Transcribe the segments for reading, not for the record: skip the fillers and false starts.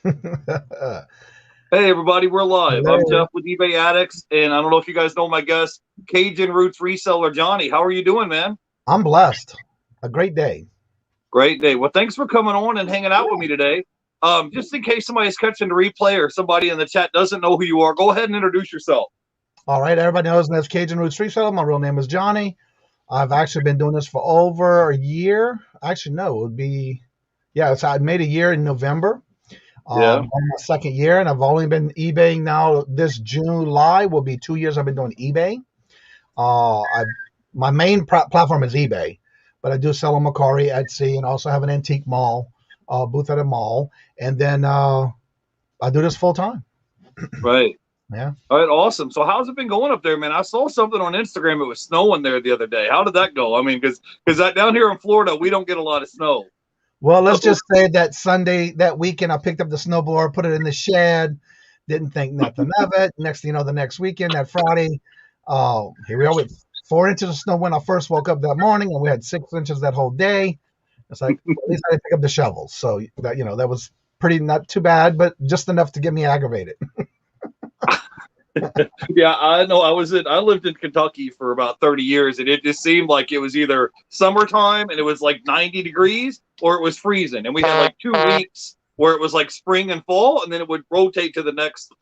Hey everybody, we're live. I'm Hello. Jeff with eBay Addicts, and I don't know if you guys know my guest, Cajun Roots Reseller Johnny. How are you doing, man? I'm blessed. A great day. Great day. Well, thanks for coming on and hanging out with me today. Just in case somebody's catching the replay or somebody in the chat doesn't know who you are, go ahead and introduce yourself. All right, everybody knows me as Cajun Roots Street Shuttle. My real name is Johnny. I've actually been doing this for over a year. Actually, no, it would be, yeah, I made a year in November. Yeah. On my second year, and I've only been eBaying now. This July will be 2 years I've been doing eBay. I My main platform is eBay, but I do sell on Macari, Etsy, and also have an antique mall booth at a mall. And then I do this full time. Right. Yeah. All right. Awesome. So how's it been going up there, man? I saw something on Instagram. It was snowing there the other day. How did that go? I mean, because down here in Florida, we don't get a lot of snow. Well, let's So, just say that Sunday, that weekend, I picked up the snowboard, put it in the shed, didn't think nothing of it. Next thing you know, the next weekend, that Friday, here we are with 4 inches of snow when I first woke up that morning, and we had 6 inches that whole day. It's like, at least I didn't pick up the shovels. So that was pretty not too bad, but just enough to get me aggravated. yeah, I know. I lived in Kentucky for about 30 years, and it just seemed like it was either summertime and it was like 90 degrees, or it was freezing. And we had like 2 weeks where it was like spring and fall, and then it would rotate to the next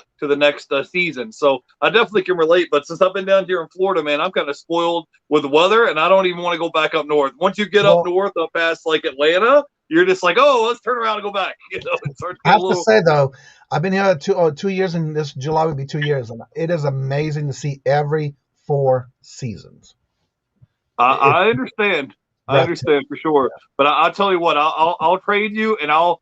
season. So I definitely can relate. But since I've been down here in Florida, man, I'm kind of spoiled with the weather, and I don't even want to go back up north. Once you get up Well, north, up past like Atlanta, you're just like, oh, let's turn around and go back. It starts I getting a have to little. say though, I've been here 2 years, and this July would be 2 years, and it is amazing to see every 4 seasons. It's I understand. I breathtaking. understand for sure. But I'll tell you what, I'll trade you, and I'll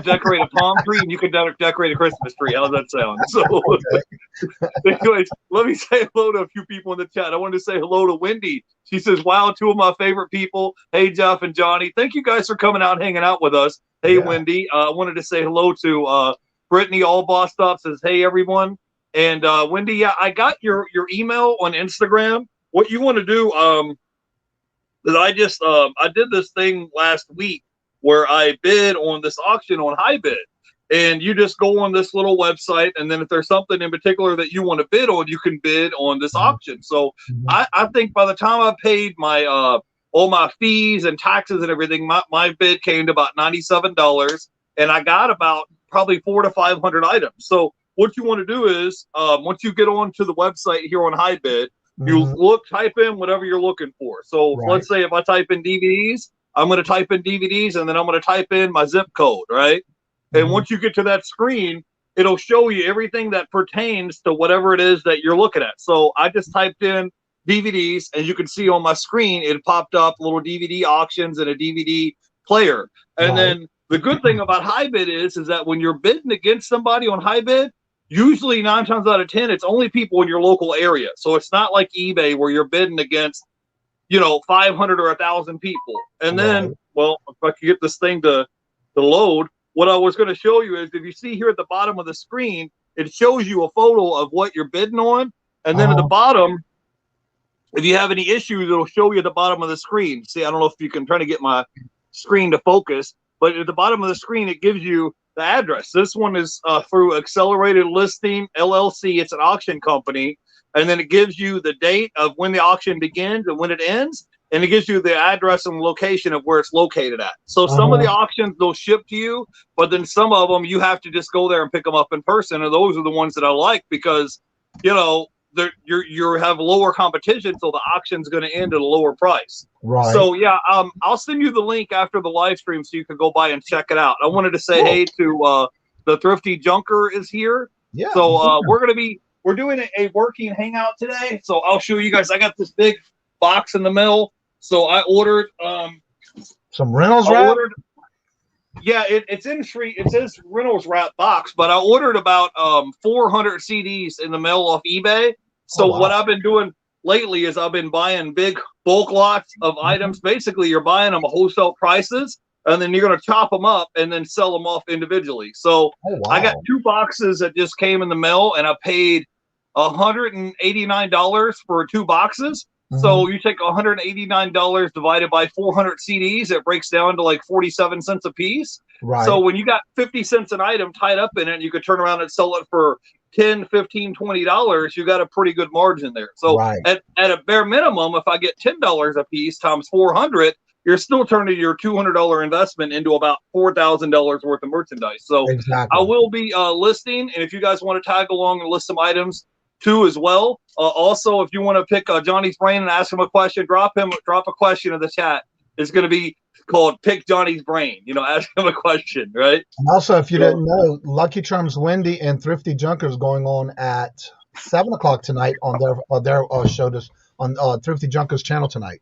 decorate a palm tree, and you can decorate a Christmas tree. How does that sound? So, Okay. anyways, let me say hello to a few people in the chat. I wanted to say hello to Wendy. She says, "Wow, two of my favorite people. Hey, Jeff and Johnny. Thank you guys for coming out and hanging out with us. Hey, Yeah. Wendy. I wanted to say hello to Brittany. All bossed up says, hey, everyone. And Wendy, yeah, I got your email on Instagram. What you want to do? That I did this thing last week where I bid on this auction on high bid. And you just go on this little website, and then if there's something in particular that you want to bid on, you can bid on this auction. So Mm-hmm. I think by the time I paid my all my fees and taxes and everything, my bid came to about $97, and I got about probably 400 to 500 items. So what you want to do is once you get onto the website here on high bid, you Mm-hmm. type in whatever you're looking for. So Right. let's say if I type in DVDs, I'm going to type in DVDs, and then I'm going to type in my zip code, right? And Mm-hmm. once you get to that screen, it'll show you everything that pertains to whatever it is that you're looking at. So I just typed in DVDs, and you can see on my screen, it popped up little DVD auctions and a DVD player. And Right. then the good thing about high bid is that when you're bidding against somebody on high bid, usually 9 times out of 10, it's only people in your local area. So it's not like eBay where you're bidding against, 500 or 1,000 people. And then, Right. well, if I could get this thing to load, what I was going to show you is if you see here at the bottom of the screen, it shows you a photo of what you're bidding on. And then at the Uh-huh. bottom, if you have any issues, it'll show you at the bottom of the screen. See, I don't know if you can try to get my screen to focus, but at the bottom of the screen, it gives you the address. This one is through Accelerated Listing LLC. It's an auction company. And then it gives you the date of when the auction begins and when it ends. And it gives you the address and location of where it's located at. So some of Uh-huh. the auctions they'll ship to you, but then some of them you have to just go there and pick them up in person. And those are the ones that I like because, you know, you have lower competition, so the auction's going to end at a lower price. Right. So yeah, I'll send you the link after the live stream so you can go by and check it out. I wanted to say Cool. hey to the Thrifty Junker is here, Yeah. so we're doing a working hangout today. So I'll show you guys. I got this big box in the mail, so I ordered Some Reynolds I wrap. ordered yeah, it's in free. It says Reynolds wrap box, but I ordered about 400 CDs in the mail off eBay. Oh So what wow. I've been doing lately is I've been buying big bulk lots of Mm-hmm. items. Basically, you're buying them at wholesale prices, and then you're going to chop them up and then sell them off individually. So Oh I got wow. 2 boxes that just came in the mail, and I paid $189 for 2 boxes. So you take $189 divided by 400 CDs, it breaks down to like 47 cents a piece. Right. So when you got 50 cents an item tied up in it, you could turn around and sell it for $10, $15, $20. You got a pretty good margin there. So at a bare minimum, if I get $10 a piece times 400, you're still turning your $200 investment into about $4,000 worth of merchandise. So I will be listing, and if you guys want to tag along and list some items too as well. Also, if you want to pick Johnny's brain and ask him a question, drop a question in the chat. It's going to be called Pick Johnny's Brain. Ask him a question, right? And also, if you didn't know, Lucky Charms Wendy and Thrifty Junkers going on at 7:00 tonight on their show on Thrifty Junkers channel tonight.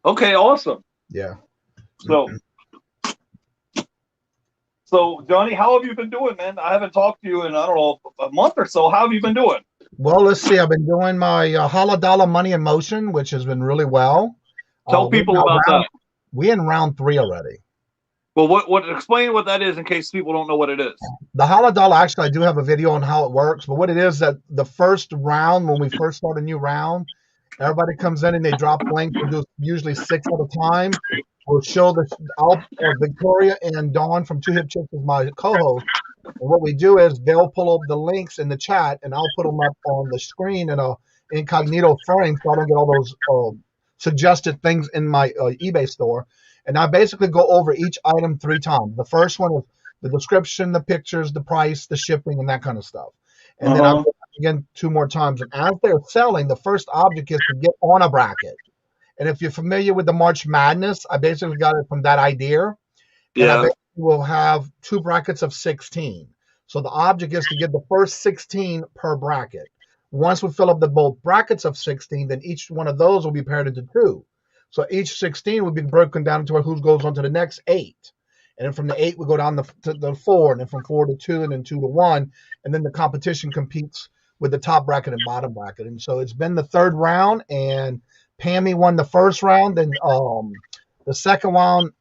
Okay, awesome. Yeah. So Johnny, how have you been doing, man? I haven't talked to you in, I don't know, a month or so. How have you been doing? Well, let's see. I've been doing my $100 money in motion, which has been really well. Tell people about that. We're in round 3 already. Well, explain what that is in case people don't know what it is. The $100, actually, I do have a video on how it works. But what it is that the first round, when we first start a new round, everybody comes in and they drop links. We do usually 6 at a time. We'll show Victoria and Dawn from Two Hip Chicks is my co-host. And what we do is they'll pull up the links in the chat, and I'll put them up on the screen in a incognito frame so I don't get all those suggested things in my eBay store. And I basically go over each item 3 times. The first one is the description, the pictures, the price, the shipping, and that kind of stuff. And then I'll go again 2 more times. And as they're selling, the first object is to get on a bracket. And if you're familiar with the March Madness, I basically got it from that idea. Yeah. And I will have 2 brackets of 16. So the object is to get the first 16 per bracket. Once we fill up the both brackets of 16, then each one of those will be paired into 2. So each 16 will be broken down into who goes on to the next 8. And then from the 8, we go down to the 4, and then from 4 to 2, and then 2 to 1. And then the competition competes with the top bracket and bottom bracket. And so it's been the 3rd round, and Pammy won the first round. Then the second round,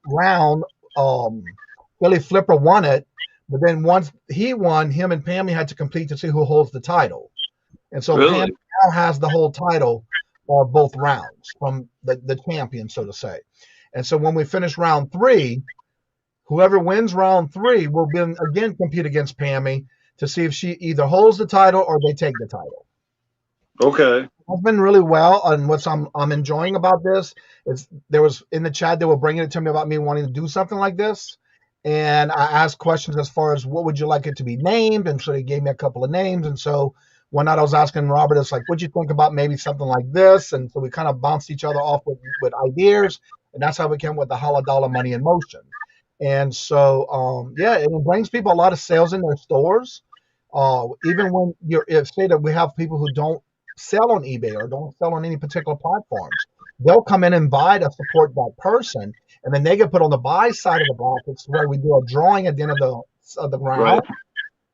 Billy Phlipper won it. But then once he won, him and Pammy had to compete to see who holds the title. And so Pammy now has the whole title for both rounds from the champion, so to say. And so when we finish round 3, whoever wins round 3 will then again compete against Pammy to see if she either holds the title or they take the title. Okay. It's been really well, and what I'm enjoying about this is there was in the chat they were bringing it to me about me wanting to do something like this, and I asked questions as far as what would you like it to be named, and so they gave me a couple of names. And so one night I was asking Robert, it's like, what'd you think about maybe something like this? And so we kind of bounced each other off with ideas, and that's how we came with the $100 money in motion. And so it brings people a lot of sales in their stores. Even when say that we have people who don't sell on eBay or don't sell on any particular platforms, they'll come in and buy to support that person, and then they get put on the buy side of the brackets where we do a drawing at the end of the round. Right.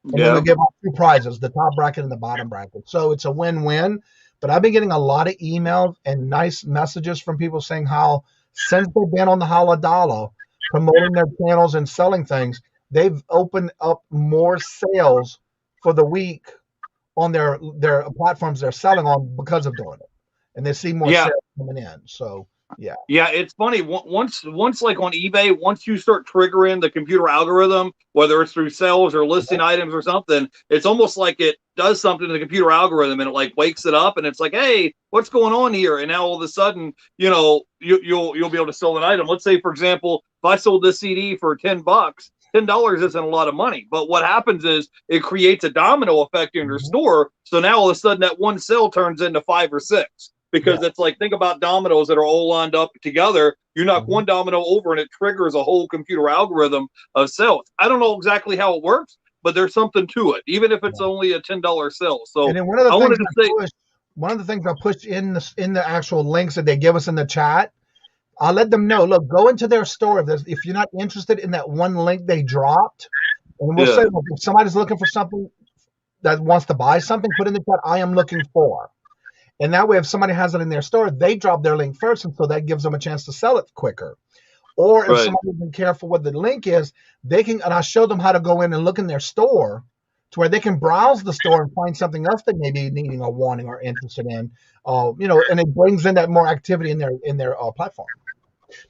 And then we give out 2 prizes, the top bracket and the bottom bracket. So it's a win-win. But I've been getting a lot of emails and nice messages from people saying how since they've been on the $100 promoting their channels and selling things, they've opened up more sales for the week on their platforms they're selling on because of doing it. And they see more sales coming in. So yeah. Yeah, it's funny. Once like on eBay, once you start triggering the computer algorithm, whether it's through sales or listing items or something, it's almost like it does something to the computer algorithm and it like wakes it up and it's like, hey, what's going on here? And now all of a sudden, you'll be able to sell an item. Let's say, for example, if I sold this CD for $10, $10 isn't a lot of money, but what happens is it creates a domino effect in your store. So now all of a sudden that one sale turns into 5 or 6 because it's like, think about dominoes that are all lined up together. You knock one domino over and it triggers a whole computer algorithm of sales. I don't know exactly how it works, but there's something to it, even if it's only a $10 sale. So and then one of the things I push in the actual links that they give us in the chat, I'll let them know, look, go into their store. If you're not interested in that one link they dropped, and we'll say, look, if somebody's looking for something that wants to buy something, put in the chat, I am looking for. And that way, if somebody has it in their store, they drop their link first, and so that gives them a chance to sell it quicker. Or if somebody isn't careful what the link is, they can, and I show them how to go in and look in their store to where they can browse the store and find something else they may be needing or wanting or interested in. And it brings in that more activity in their platform.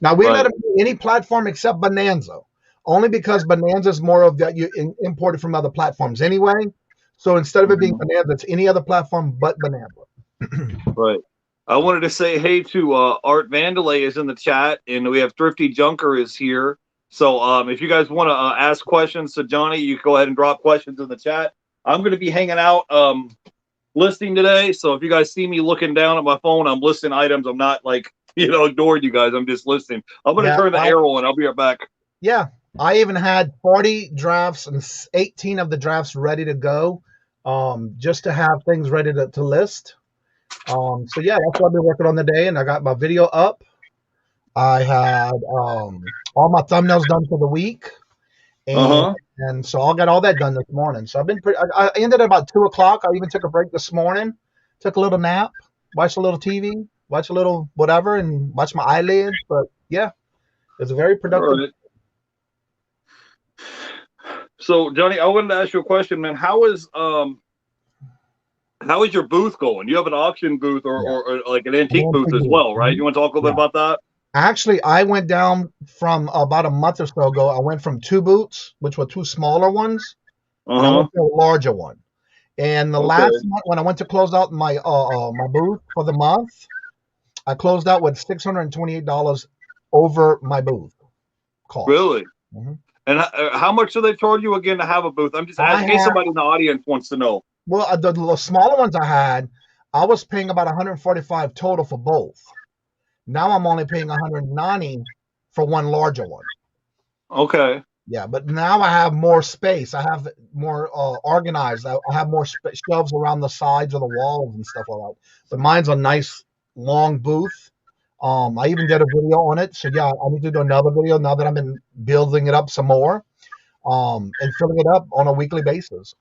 Now we let Right. them do any platform except Bonanza, only because Bonanza is more of that you imported from other platforms anyway. So instead of it being Bonanza, it's any other platform but Bonanza. Right. I wanted to say hey to Art Vandalay is in the chat, and we have Thrifty Junker is here. So if you guys want to ask questions to Johnny, you can go ahead and drop questions in the chat. I'm going to be hanging out listing today. So if you guys see me looking down at my phone, I'm listing items. I'm not ignoring you guys. I'm just listing. I'm going to turn the arrow and I'll be right back. Yeah. I even had 40 drafts and 18 of the drafts ready to go, just to have things ready to list. So yeah, that's what I've been working on today, and I got my video up. I had all my thumbnails done for the week, and so I got all that done this morning. So I've been I ended at about 2 o'clock. I even took a break this morning, took a little nap, watched a little TV, watched a little whatever, and watched my eyelids. But yeah, it's a very productive. Right. So Johnny, I wanted to ask you a question, man. How is your booth going? You have an auction booth or like an antique booth as well, right? You want to talk a little bit about that? Actually, I went down from about a month or so ago. I went from 2 booths, which were 2 smaller ones, and I went to a larger one. And the last month, when I went to close out my my booth for the month, I closed out with $628 over my booth cost. Really? And how much do they charge you again to have a booth? I'm just asking in case somebody in the audience wants to know. Well, the smaller ones I was paying about $145 total for both. Now I'm only paying $190 for one larger one. Okay. Yeah, but now I have more space. I have more organized. I have more shelves around the sides of the walls and stuff like that. But mine's a nice long booth. I even did a video on it. So yeah, I need to do another video now that I've been building it up some more, and filling it up on a weekly basis.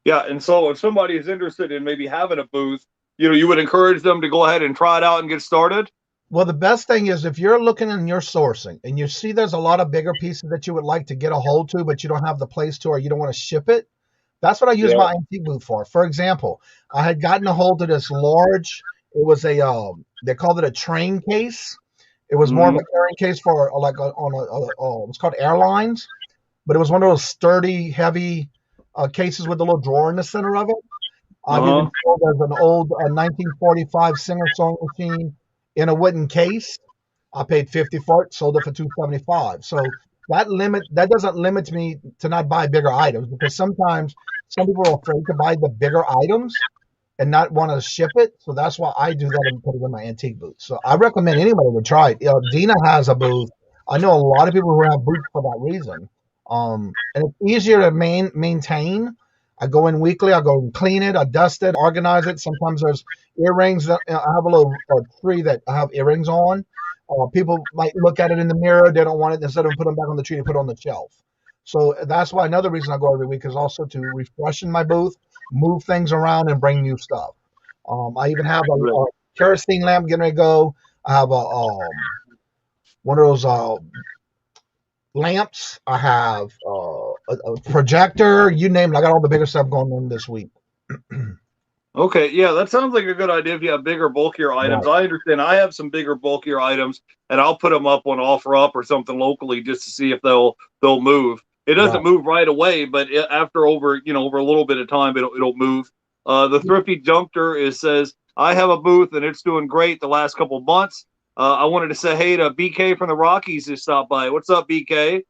Yeah, and so if somebody is interested in maybe having a booth, you would encourage them to go ahead and try it out and get started? Well, the best thing is if you're looking in your sourcing and you see there's a lot of bigger pieces that you would like to get a hold to, but you don't have the place to, or you don't want to ship it, that's what I use my antique booth for. For example, I had gotten a hold of this large, it was they called it a train case. It was more of a carrying case for it's called airlines, but it was one of those sturdy, heavy cases with a little drawer in the center of it. I've even sold as an old 1945 Singer sewing machine in a wooden case. I paid $50 for it, sold it for $275. So that doesn't limit me to not buy bigger items, because sometimes some people are afraid to buy the bigger items and not want to ship it. So that's why I do that and put it in my antique booth. So I recommend anybody to try it. Dina has a booth. I know a lot of people who have booths for that reason. And it's easier to maintain. I go in weekly. I go and clean it. I dust it, organize it. Sometimes there's earrings. I have a little tree that I have earrings on. People might look at it in the mirror. They don't want it. Instead of put them back on the tree, they put it on the shelf. So that's why another reason I go every week is also to refreshen my booth, move things around, and bring new stuff. I even have a kerosene lamp getting ready to go. I have one of those lamps. I have a projector. You name it. I got all the bigger stuff going on this week. Okay, yeah, that sounds like a good idea if you have bigger, bulkier items. Right. I understand. I have some bigger, bulkier items, and I'll put them up on OfferUp or something locally just to see if they'll move. It doesn't move right away, but after over a little bit of time, it'll move. The Thrifty Junker says, I have a booth and it's doing great the last couple of months. I wanted to say hey to BK from the Rockies who stopped by. What's up, BK?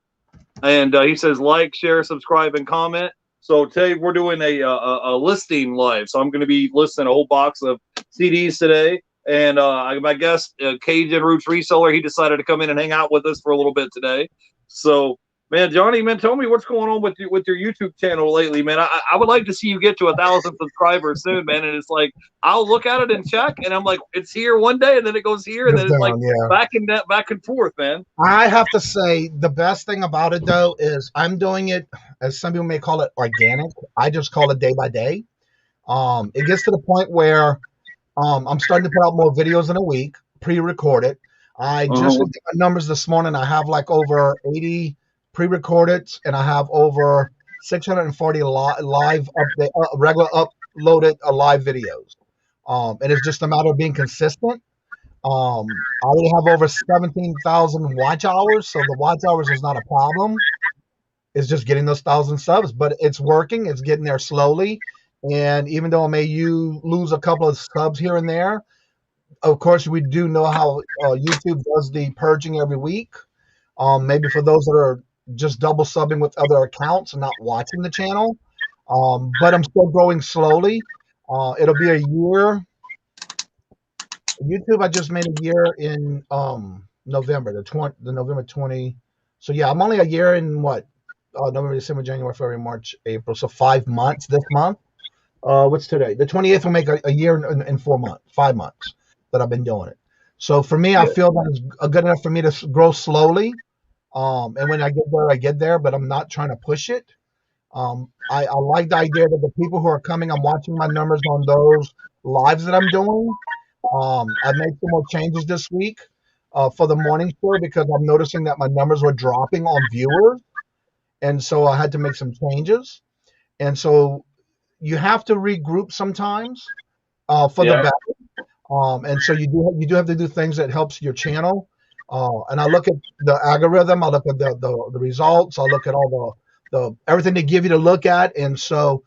And he says like, share, subscribe, and comment. So today we're doing a listing live. So I'm going to be listing a whole box of CDs today. And my guest, Kajun Roots Reseller, he decided to come in and hang out with us for a little bit today. So, man, Johnny, man, tell me what's going on with your YouTube channel lately, man. I would like to see you get to 1,000 subscribers soon, man. And it's like I'll look at it and check, and I'm like, it's here one day, and then it goes here, and then it's like back and forth, man. I have to say the best thing about it though is I'm doing it, as some people may call it, organic. I just call it day by day. It gets to the point where I'm starting to put out more videos in a week, pre-recorded. I just looked at my numbers this morning. I have like over 80 pre-recorded, and I have over 640 live update, regular uploaded live videos. And it's just a matter of being consistent. I already have over 17,000 watch hours, so the watch hours is not a problem. It's just getting those 1,000 subs, but it's working. It's getting there slowly. And even though I may lose a couple of subs here and there, of course, we do know how YouTube does the purging every week. Maybe for those that are just double subbing with other accounts and not watching the channel. But I'm still growing slowly. It'll be a year. YouTube, I just made a year in November, the November 20. So yeah, I'm only a year in what? November, December, January, February, March, April. So 5 months this month. What's today? The 28th will make a year in 4 months, 5 months that I've been doing it. So for me, I feel that it's good enough for me to grow slowly. And when I get there, but I'm not trying to push it. I like the idea that the people who are coming, I'm watching my numbers on those lives that I'm doing. I've made some more changes this week for the morning show because I'm noticing that my numbers were dropping on viewers. And so I had to make some changes. And so you have to regroup sometimes for the better. And so you do have to do things that helps your channel. And I look at the algorithm, I look at the results, I look at all the everything they give you to look at. And so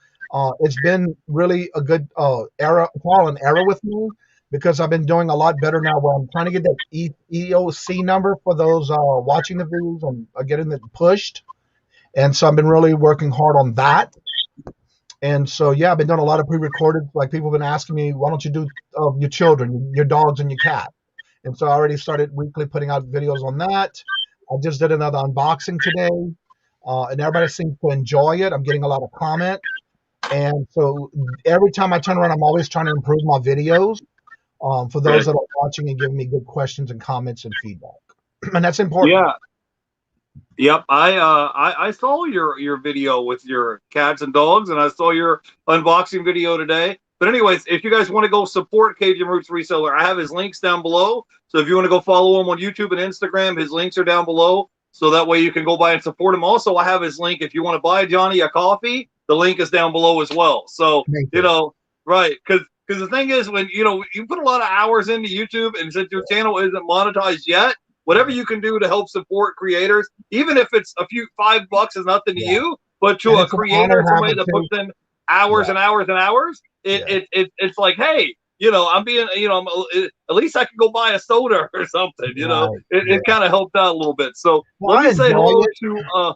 it's been really a good trial and error with me because I've been doing a lot better now where I'm trying to get that EOC number for those watching the videos and getting it pushed. And so I've been really working hard on that. And so, yeah, I've been doing a lot of pre-recorded. Like people have been asking me, why don't you do your children, your dogs and your cat? And so I already started weekly putting out videos on that. I just did another unboxing today. And everybody seems to enjoy it. I'm getting a lot of comment. And so every time I turn around, I'm always trying to improve my videos for those that are watching and giving me good questions and comments and feedback. And that's important. Yeah. Yep, I saw your video with your cats and dogs, and I saw your unboxing video today. But anyways, if you guys want to go support Cajun Roots Reseller, I have his links down below. So if you want to go follow him on YouTube and Instagram, his links are down below. So that way you can go by and support him. Also, I have his link. If you want to buy Johnny a coffee, the link is down below as well. So, you know, right. Because the thing is, when, you know, you put a lot of hours into YouTube, and since your channel isn't monetized yet, whatever you can do to help support creators, even if it's a few $5 is nothing to you, but to a creator, somebody that puts in hours and hours and hours, it's like, hey, you know, I'm being, you know, at least I can go buy a soda or something, you know. It kind of helped out a little bit. So let me say hello to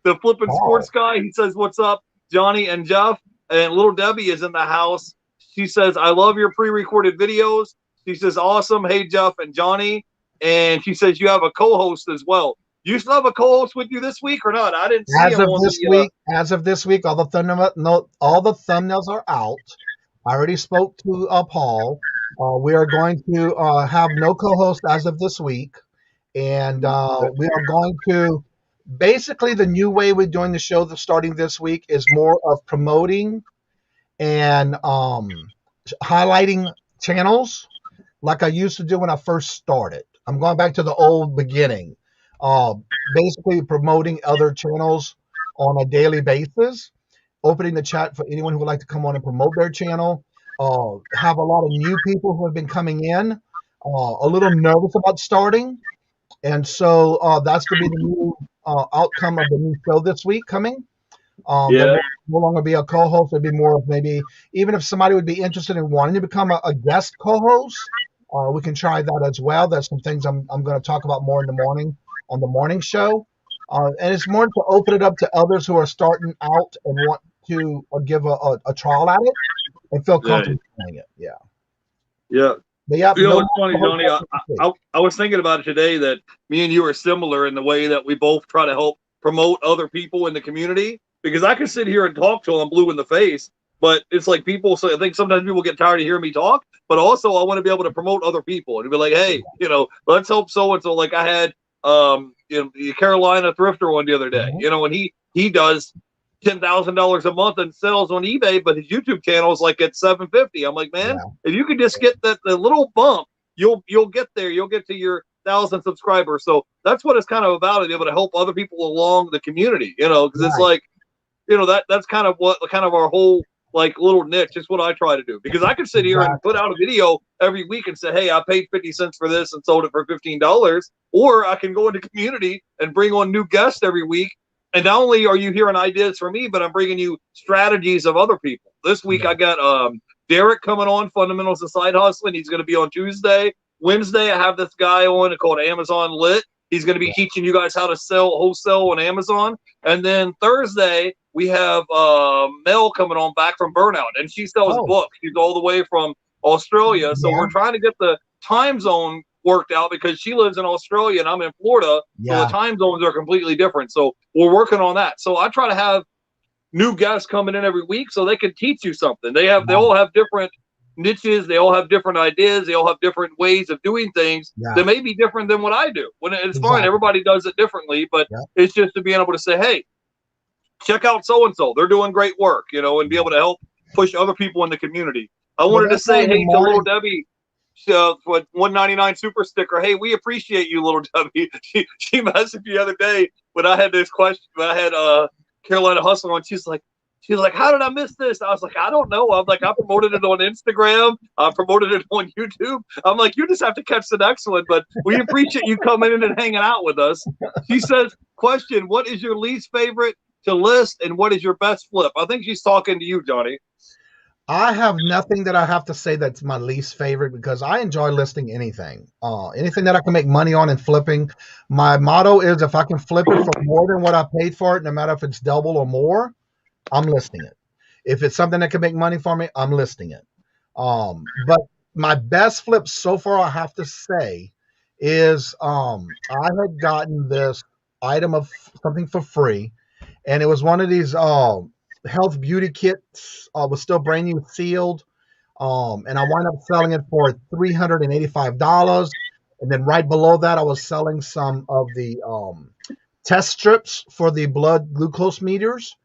the Flippin' Sports guy. He says, what's up, Johnny and Jeff? And little Debbie is in the house. She says, I love your pre-recorded videos. She says, awesome. Hey, Jeff and Johnny. And she says you have a co-host as well. You still have a co-host with you this week or not? I didn't see him on this week. As of this week, all the thumbnails are out. I already spoke to Paul. We are going to have no co-host as of this week, and we are going to basically the new way we're doing the show starting this week is more of promoting and highlighting channels like I used to do when I first started. I'm going back to the old beginning, basically promoting other channels on a daily basis, opening the chat for anyone who would like to come on and promote their channel. Have a lot of new people who have been coming in, a little nervous about starting. And so that's going to be the new outcome of the new show this week coming. There will no longer be a co-host. It'll be more of maybe, even if somebody would be interested in wanting to become a guest co-host, we can try that as well. There's some things I'm going to talk about more in the morning on the morning show. And it's more to open it up to others who are starting out and want to give a trial at it and feel comfortable doing it. Yeah. But yeah, you know, it's funny, Johnny. I was thinking about it today that me and you are similar in the way that we both try to help promote other people in the community. Because I can sit here and talk till I'm blue in the face, but it's like people. So I think sometimes people get tired of hearing me talk. But also, I want to be able to promote other people and be like, hey, you know, let's help so and so. Like I had, you know, Carolina Thrifter one the other day. You know, and he does $10,000 a month in sales on eBay, but his YouTube channel is like at $750. I'm like, man, if you could just get the little bump, you'll get there. You'll get to your 1,000 subscribers. So that's what it's kind of about, to be able to help other people along the community. You know, because it's like, that's kind of our whole like little niche. Is what I try to do, because I can sit here and put out a video every week and say, hey, I paid 50 cents for this and sold it for $15, or I can go into community and bring on new guests every week. And not only are you hearing ideas from me, but I'm bringing you strategies of other people. This week I got Derek coming on, Fundamentals of Side Hustling. He's going to be on Tuesday. Wednesday, I have this guy on called Amazon Lit. He's going to be teaching you guys how to sell wholesale on Amazon. And then Thursday, we have Mel coming on back from Burnout, and she sells books. She's all the way from Australia. So we're trying to get the time zone worked out, because she lives in Australia and I'm in Florida. So the time zones are completely different. So we're working on that. So I try to have new guests coming in every week so they can teach you something. They all have different niches. They all have different ideas. They all have different ways of doing things that may be different than what I do. When it's fine, everybody does it differently, but it's just to being able to say, hey, check out so-and-so. They're doing great work, and be able to help push other people in the community. I wanted to say, hey, to little Debbie, with 199 super sticker. Hey, we appreciate you, little Debbie. She messaged me the other day when I had this question. When I had Carolina Hustler on. She's like, how did I miss this? I was like, I don't know. I'm like, I promoted it on Instagram. I promoted it on YouTube. I'm like, you just have to catch the next one. But we appreciate you coming in and hanging out with us. She says, question, what is your least favorite to list and what is your best flip? I think she's talking to you, Johnny. I have nothing that I have to say that's my least favorite, because I enjoy listing anything. Anything that I can make money on and flipping. My motto is, if I can flip it for more than what I paid for it, no matter if it's double or more, I'm listing it. If it's something that can make money for me, I'm listing it. But my best flip so far, I have to say, is I had gotten this item of something for free, and it was one of these health beauty kits, was still brand new, sealed, and I wound up selling it for $385. And then right below that, I was selling some of the test strips for the blood glucose meters.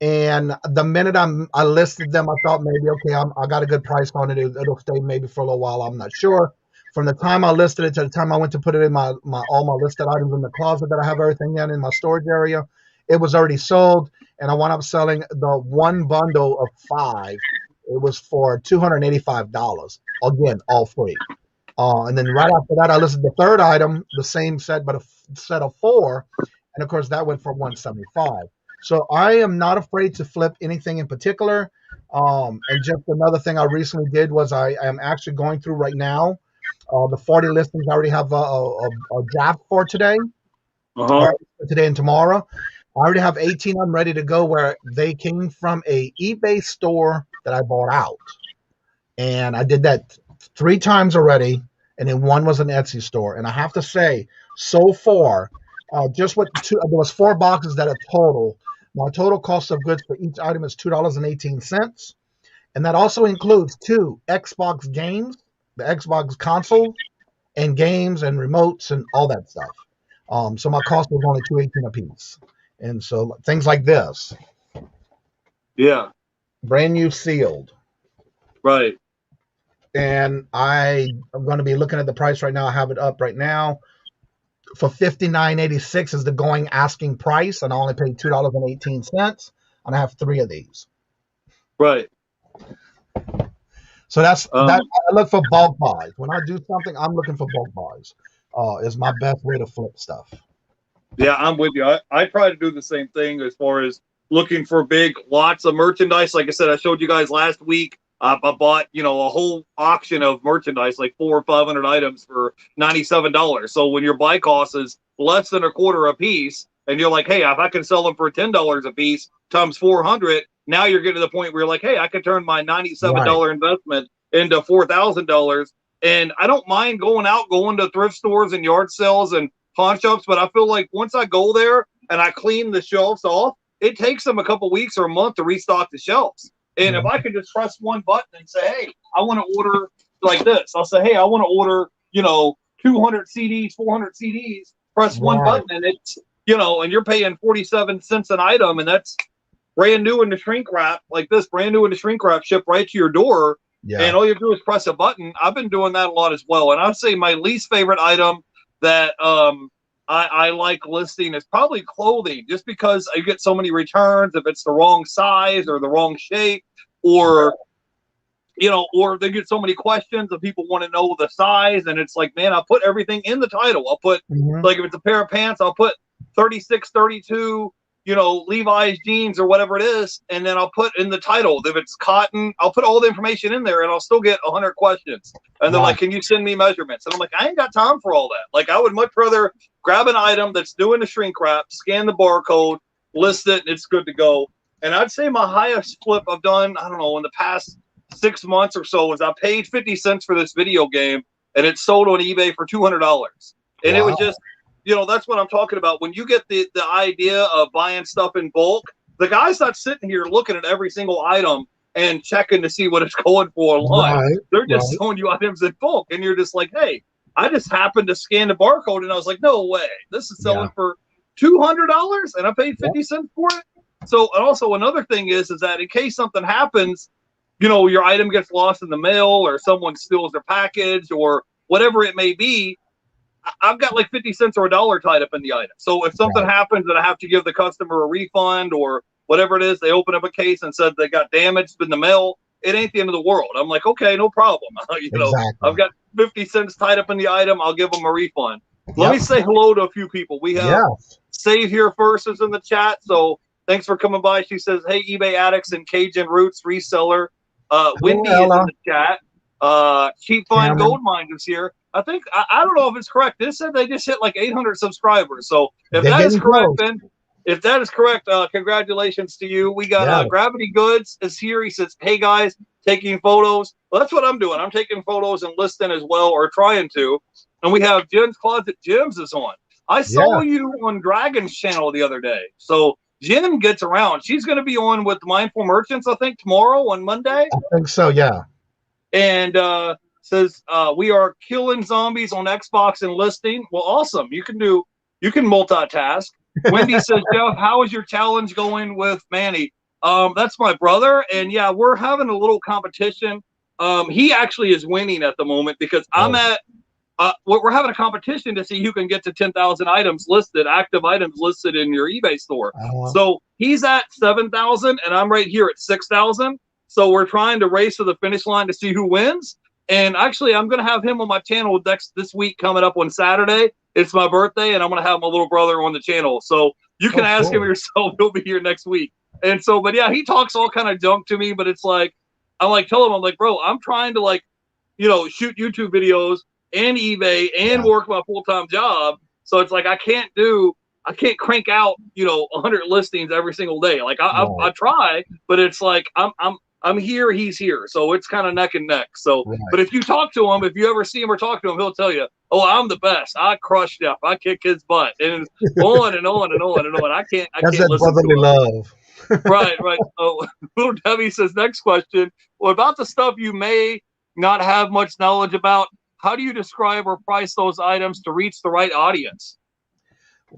And the minute I listed them, I thought maybe, okay, I got a good price on it. It'll stay maybe for a little while. I'm not sure. From the time I listed it to the time I went to put it in all my listed items in the closet that I have everything in my storage area, it was already sold. And I wound up selling the one bundle of 5. It was for $285. Again, all free. And then right after that, I listed the third item, the same set, but a set of 4. And of course, that went for $175. So I am not afraid to flip anything in particular. And just another thing I recently did was I am actually going through right now the 40 listings I already have a draft for today, today and tomorrow. I already have 18 of them ready to go, where they came from a eBay store that I bought out. And I did that 3 times already, and then one was an Etsy store. And I have to say, so far, just what there was 4 boxes that are total. My total cost of goods for each item is $2.18. And that also includes 2 Xbox games, the Xbox console, and games and remotes and all that stuff. So my cost was only $2.18 a piece. And so things like this. Yeah. Brand new, sealed. Right. And I am going to be looking at the price right now. I have it up right now. For $59.86 is the going asking price, and I only paid $2.18. And I have 3 of these. Right. So that's that. I look for bulk buys. When I do something, I'm looking for bulk buys. Is my best way to flip stuff. Yeah, I'm with you. I try to do the same thing as far as looking for big lots of merchandise. Like I said, I showed you guys last week. I bought, a whole auction of merchandise, like 400 or 500 items for $97. So when your buy cost is less than a quarter a piece, and you're like, hey, if I can sell them for $10 a piece times 400, now you're getting to the point where you're like, hey, I can turn my $97 investment into $4,000. And I don't mind going to thrift stores and yard sales and pawn shops, but I feel like once I go there and I clean the shelves off, it takes them a couple weeks or a month to restock the shelves. And if I could just press one button and say, hey, I want to order like this. I'll say, hey, I want to order, 200 CDs, 400 CDs, press one button, and it's, and you're paying 47 cents an item, and that's brand new in the shrink wrap, like this, brand new in the shrink wrap, shipped right to your door. Yeah. And all you do is press a button. I've been doing that a lot as well. And I'd say my least favorite item that I like listing is probably clothing, just because you get so many returns if it's the wrong size or the wrong shape, or or they get so many questions and people want to know the size, and it's like, man, I'll put everything in the title. I'll put like if it's a pair of pants, I'll put 36, 32, Levi's jeans or whatever it is, and then I'll put in the title if it's cotton. I'll put all the information in there, and I'll still get 100 questions. And they're like, "Can you send me measurements?" And I'm like, "I ain't got time for all that. Like, I would much rather grab an item that's doing the shrink wrap, scan the barcode, list it, and it's good to go." And I'd say my highest flip I've done, I don't know, in the past 6 months or so, is I paid 50 cents for this video game, and it sold on eBay for $200. And it was just, that's what I'm talking about. When you get the idea of buying stuff in bulk, the guy's not sitting here looking at every single item and checking to see what it's going for online. They're just showing you items in bulk, and you're just like, hey, I just happened to scan the barcode, and I was like, no way, this is selling for $200, and I paid 50 cents for it. So, and also another thing is that in case something happens, your item gets lost in the mail, or someone steals their package, or whatever it may be, I've got like 50 cents or $1 tied up in the item. So if something happens that I have to give the customer a refund or whatever it is, they open up a case and said they got damaged in the mail, it ain't the end of the world. I'm like, okay, no problem. I've got 50 cents tied up in the item. I'll give them a refund. Let me say hello to a few people. We have Save Here First is in the chat. So thanks for coming by. She says, hey, eBay addicts and Cajun Roots reseller. Wendy is in the chat. Cheap Fine Gold Mines is here. I think, I don't know if it's correct. This said they just hit like 800 subscribers. So if that is correct, Ben, if that is correct, congratulations to you. We got Gravity Goods is here. He says, hey guys, taking photos. Well, that's what I'm doing. I'm taking photos and listing as well, or trying to. And we have Jen's Closet Gems is on. I saw you on Dragon's channel the other day. So Jen gets around. She's going to be on with Mindful Merchants, I think, tomorrow on Monday. I think so, yeah. And says we are killing zombies on Xbox and listing. Well, awesome. You can multitask. Wendy says, Jeff, how is your challenge going with Manny? That's my brother, and yeah, we're having a little competition. He actually is winning at the moment because I'm at we're having a competition to see who can get to 10,000 items listed, active items listed in your eBay store. So he's at 7,000 and I'm right here at 6,000. So we're trying to race to the finish line to see who wins. And actually, I'm going to have him on my channel this week coming up on Saturday. It's my birthday, and I'm going to have my little brother on the channel. So you can ask him yourself. He'll be here next week. And so, but yeah, he talks all kind of junk to me, but it's like, I'm like, tell him, I'm like, bro, I'm trying to shoot YouTube videos and eBay and work my full-time job. So it's like, I can't crank out, 100 listings every single day. Like I try, but it's like, I'm here, he's here. So it's kind of neck and neck. So, but if you talk to him, if you ever see him or talk to him, he'll tell you, oh, I'm the best. I crush Jeff. I kick his butt. And on and on and on and on. I can't listen brotherly love. Right. So little Debbie says, next question. Well, about the stuff you may not have much knowledge about, how do you describe or price those items to reach the right audience?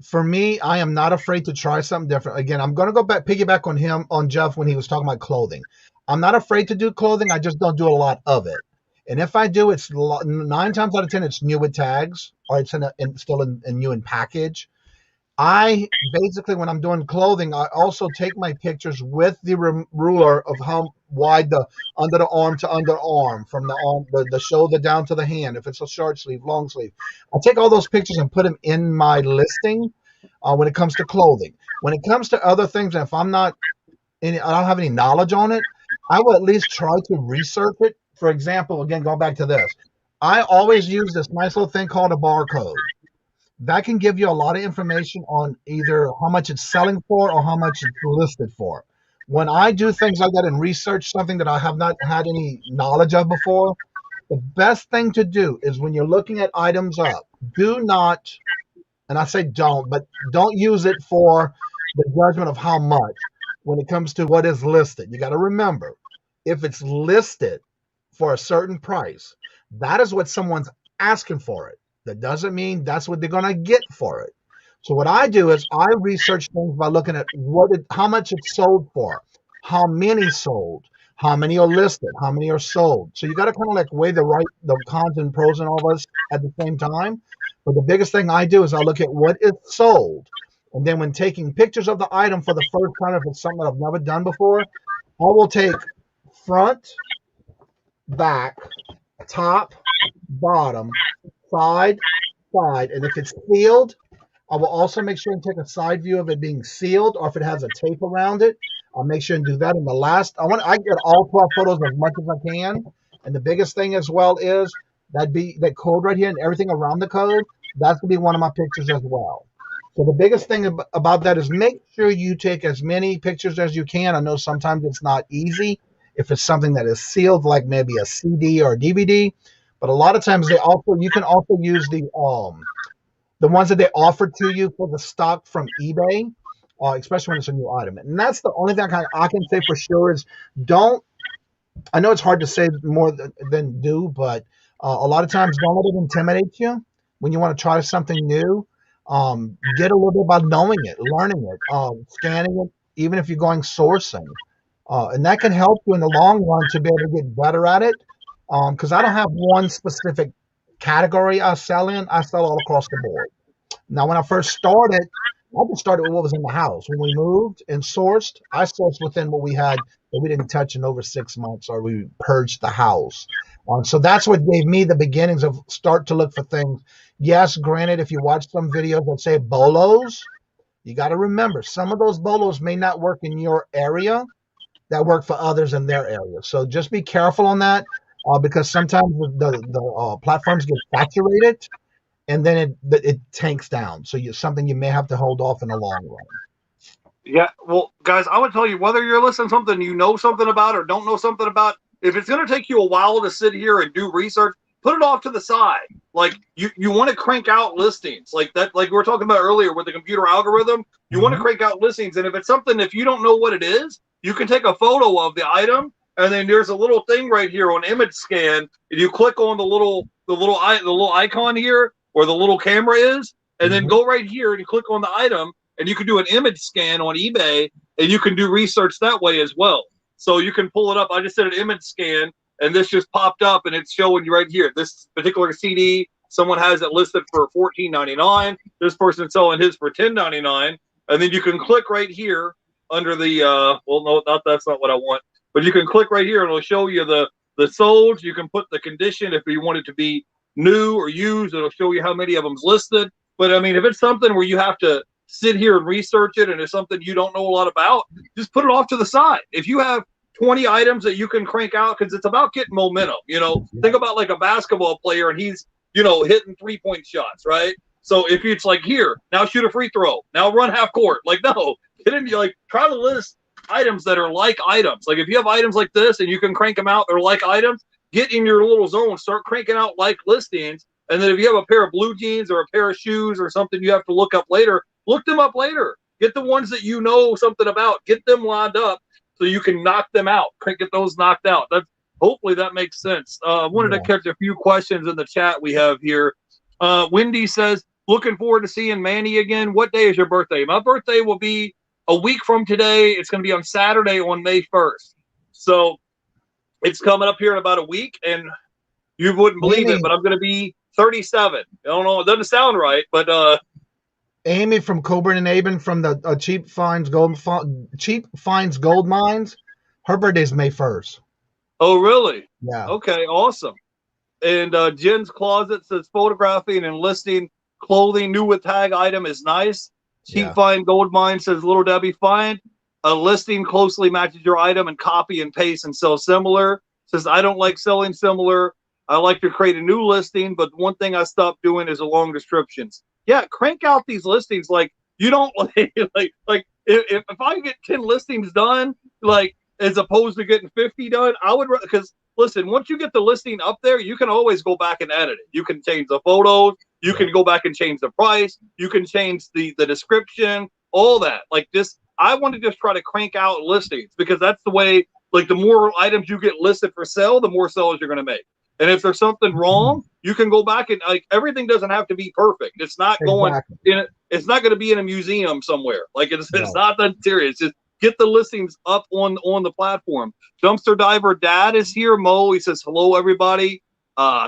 For me, I am not afraid to try something different. Again, I'm going to go back, piggyback on Jeff when he was talking about clothing. I'm not afraid to do clothing. I just don't do a lot of it. And if I do, it's 9 times out of 10, it's new with tags, or it's still new in package. I basically, when I'm doing clothing, I also take my pictures with the ruler of how wide the under the arm to underarm, from the arm, the shoulder down to the hand, if it's a short sleeve, long sleeve. I take all those pictures and put them in my listing when it comes to clothing. When it comes to other things, and if I don't have any knowledge on it, I will at least try to research it. For example, again, going back to this, I always use this nice little thing called a barcode. That can give you a lot of information on either how much it's selling for or how much it's listed for. When I do things like that and research something that I have not had any knowledge of before, the best thing to do is when you're looking at items up, do not, and I say don't use it for the judgment of how much. When it comes to what is listed, you got to remember, if it's listed for a certain price, that is what someone's asking for it. That doesn't mean that's what they're going to get for it. So what I do is I research things by looking at how much it's sold for, how many sold, How many are listed? How many are sold? So you got to kind of like weigh the cons and pros and all this at the same time. But the biggest thing I do is I look at what is sold. And then when taking pictures of the item for the first time, if it's something that I've never done before, I will take front, back, top, bottom, side, side. And if it's sealed, I will also make sure and take a side view of it being sealed, or if it has a tape around it, I'll make sure and do that. And the last, I get all 12 photos as much as I can. And the biggest thing as well is that code right here and everything around the code. That's gonna be one of my pictures as well. So the biggest thing about that is make sure you take as many pictures as you can. I know sometimes it's not easy if it's something that is sealed, like maybe a CD or a DVD. But a lot of times you can also use the ones that they offer to you for the stock from eBay, especially when it's a new item. And that's the only thing I can say for sure is I know it's hard to say more than do, but a lot of times don't let it intimidate you when you want to try something new. Get a little bit about knowing it, learning it, scanning it, even if you're going sourcing. And that can help you in the long run to be able to get better at it. Because I don't have one specific category I sell in. I sell all across the board. Now, when I first started, I just started with what was in the house. When we moved and sourced, I sourced within what we had that we didn't touch in over 6 months, or we purged the house. So that's what gave me the beginnings of start to look for things. Yes, granted, if you watch some videos that say bolos, you got to remember some of those bolos may not work in your area that work for others in their area. So just be careful on that because sometimes the platforms get saturated and then it tanks down. So something you may have to hold off in the long run. Yeah, well, guys, I would tell you whether you're listening to something you know something about or don't know something about, if it's going to take you a while to sit here and do research, put it off to the side. Like you want to crank out listings like that, like we were talking about earlier with the computer algorithm. You want to crank out listings, and if it's something, if you don't know what it is, you can take a photo of the item, and then there's a little thing right here on image scan, and you click on the little icon here where the little camera is, and then go right here and you click on the item, and you can do an image scan on eBay, and you can do research that way as well. So you can pull it up. I just did an image scan, and this just popped up, and it's showing you right here. This particular CD, someone has it listed for $14.99. This person's selling his for $10.99, and then you can click right here under the that's not what I want. But you can click right here, and it'll show you the solds. You can put the condition if you want it to be new or used. It'll show you how many of them's listed. But I mean, if it's something where you have to sit here and research it, and it's something you don't know a lot about, just put it off to the side. If you have 20 items that you can crank out, because it's about getting momentum. Think about like a basketball player, and he's hitting 3-point shots, right? So if it's like, here, now shoot a free throw, now run half court, like, no, get into, like, try to list items that are like items. Like if you have items like this and you can crank them out, they're like items, get in your little zone, start cranking out like listings. And then if you have a pair of blue jeans or a pair of shoes or something you have to look up later, look them up later. Get the ones that you know something about, get them lined up so you can knock them out, get those knocked out. Hopefully that makes sense. I wanted to catch a few questions in the chat we have here. Wendy says, looking forward to seeing Manny again. What day is your birthday? My birthday will be a week from today. It's going to be on Saturday on May 1st. So it's coming up here in about a week, and you wouldn't believe it, but I'm going to be 37. I don't know. It doesn't sound right, but Amy from Coburn and Aben from the Cheap Finds Gold Mines, her birthday's May 1st. Oh, really? Yeah. Okay, awesome. And Jen's Closet says photographing and listing clothing new with tag item is nice. Cheap Find Gold Mine says Little Debbie, find a listing closely matches your item and copy and paste and sell similar. Says I don't like selling similar. I like to create a new listing, but one thing I stopped doing is the long descriptions. Yeah, crank out these listings. Like you don't like if I get 10 listings done, like as opposed to getting 50 done, I would, because listen, once you get the listing up there, you can always go back and edit it. You can change the photos. You can go back and change the price. You can change the description, all that. Like this, I want to just try to crank out listings because that's the way, like the more items you get listed for sale, the more sales you're going to make. And if there's something wrong, you can go back and like everything doesn't have to be perfect. It's not going in. It's not going to be in a museum somewhere. Like it's not that serious. Just get the listings up on the platform. Dumpster Diver Dad is here. Mo, he says, hello, everybody.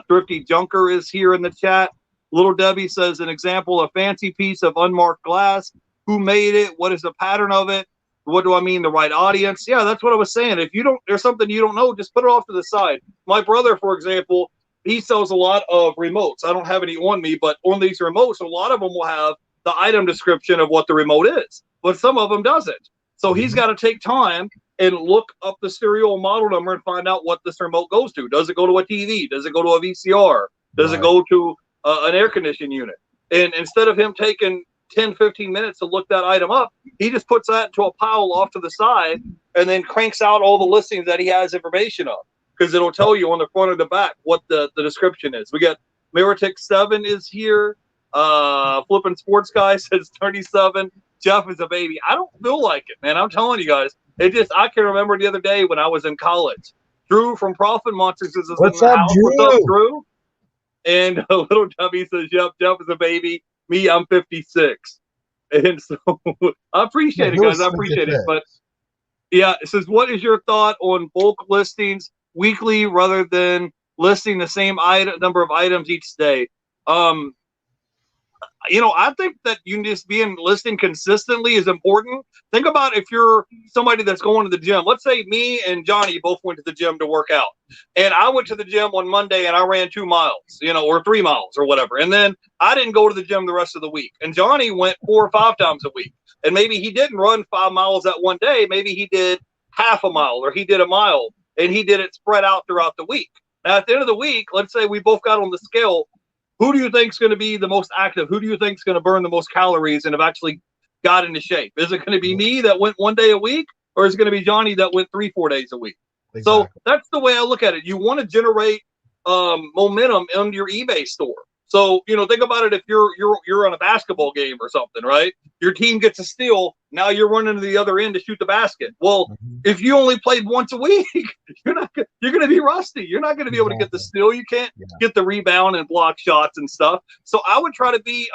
Thrifty Junker is here in the chat. Little Debbie says, an example, a fancy piece of unmarked glass. Who made it? What is the pattern of it? What do I mean? The right audience? Yeah, that's what I was saying. If there's something you don't know, just put it off to the side. My brother, for example, he sells a lot of remotes. I don't have any on me, but on these remotes, a lot of them will have the item description of what the remote is, but some of them doesn't. So he's got to take time and look up the serial model number and find out what this remote goes to. Does it go to a TV? Does it go to a VCR? Does it go to an air conditioning unit? And instead of him taking 10, 15 minutes to look that item up, he just puts that into a pile off to the side and then cranks out all the listings that he has information of, because it'll tell you on the front or the back what the description is. We got Meritic 7 is here. Flippin' Sports Guy says 37. Jeff is a baby. I don't feel like it, man. I'm telling you guys. I can remember the other day when I was in college. Drew from Profit Monsters is What's up, Drew? What's up, Drew? And Little Debbie says, Jeff is a baby. Me, I'm 56. And so I appreciate it, guys. I appreciate it. But yeah, it says, what is your thought on bulk listings weekly rather than listing the same number of items each day? I think that you just being listing consistently is important. Think about if you're somebody that's going to the gym. Let's say me and Johnny both went to the gym to work out. And I went to the gym on Monday and I ran 2 miles, or 3 miles or whatever. And then I didn't go to the gym the rest of the week. And Johnny went 4 or 5 times a week. And maybe he didn't run 5 miles that one day. Maybe he did half a mile or he did a mile, and he did it spread out throughout the week. Now, at the end of the week, let's say we both got on the scale. Who do you think is going to be the most active? Who do you think is going to burn the most calories and have actually got into shape? Is it going to be me that went 1 day a week, or is it going to be Johnny that went 3-4 days a week? Exactly. So that's the way I look at it. You want to generate momentum in your eBay store. So, think about it. If you're on a basketball game or something, right? Your team gets a steal. Now you're running to the other end to shoot the basket. Well, if you only played once a week, you're going to be rusty. You're not going to be able to get the steal. You can't get the rebound and block shots and stuff. So I would try to be,